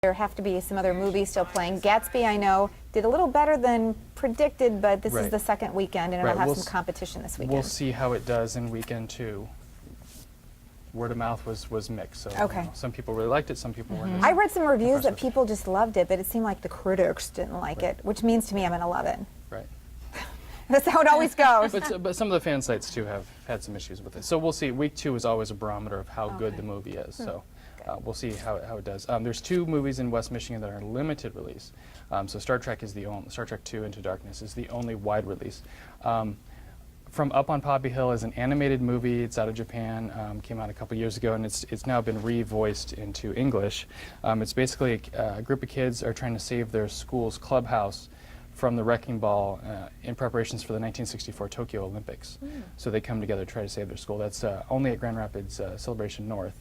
There have to be some other movies still playing. Gatsby, I know, did a little better than predicted, but this is the second weekend, and it'll have some competition this weekend. We'll see how it does in weekend 2. Word of mouth was mixed, so you know, some people really liked it, some people weren't. I read some reviews that people just loved it, but it seemed like the critics didn't like it, which means to me I'm going to love it. Right. That's how it always goes. But some of the fan sites too have had some issues with it. So we'll see. Week 2 is always a barometer of how good the movie is. So we'll see how it does. There's 2 movies in West Michigan that are limited release. So Star Trek is the only. Star Trek 2 Into Darkness is the only wide release. From Up on Poppy Hill is an animated movie. It's out of Japan. Came out a couple years ago, and it's now been revoiced into English. It's basically a group of kids are trying to save their school's clubhouse from the wrecking ball in preparations for the 1964 Tokyo Olympics. So they come together to try to save their school. That's only at Grand Rapids Celebration North.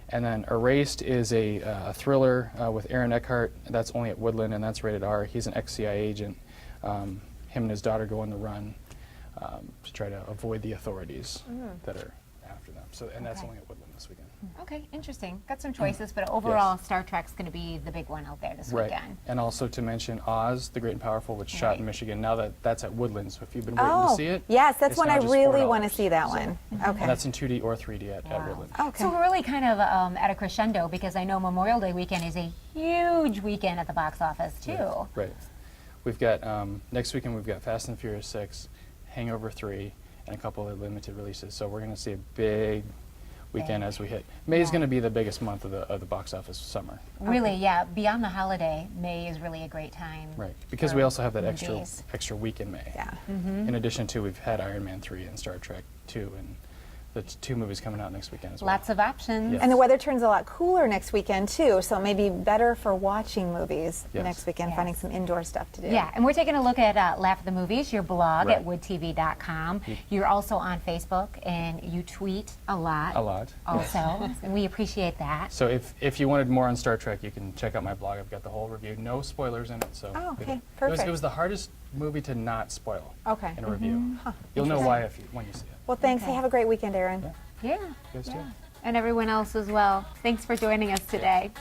And then Erased is a thriller with Aaron Eckhart. That's only at Woodland, and that's rated R. He's an ex-CIA agent. Him and his daughter go on the run to try to avoid the authorities that are after them. So, and that's only at Woodland this weekend. Okay, interesting. Got some choices, but overall, Star Trek's going to be the big one out there this weekend. And also to mention Oz, the Great and Powerful, which shot in Michigan. Now that's at Woodland, so if you've been waiting to see it, yes, that's when I really want to see that one. And that's in 2D or 3D at Woodland. So we're really kind of at a crescendo because I know Memorial Day weekend is a huge weekend at the box office too. Right. We've got next weekend we've got Fast and Furious 6, Hangover 3, and a couple of limited releases. So we're going to see a big weekend as we hit. May is going to be the biggest month of the box office summer. Really, yeah. Beyond the holiday, May is really a great time. Right, because we also have that extra week in May. Yeah. In addition to, we've had Iron Man 3 and Star Trek 2, and the 2 movies coming out next weekend as well. Lots of options. And the weather turns a lot cooler next weekend too, so it may be better for watching movies next weekend, finding some indoor stuff to do. Yeah, and we're taking a look at Laugh at the Movies, your blog at woodtv.com. You're also on Facebook, and you tweet a lot. A lot. Also, and we appreciate that. So if you wanted more on Star Trek, you can check out my blog. I've got the whole review. No spoilers in it. So perfect. It was the hardest movie to not spoil in a review. Huh. You'll know why when you see it. Well, thanks. Hey, have a great weekend, Aaron. Yeah. You guys too. And everyone else as well. Thanks for joining us today.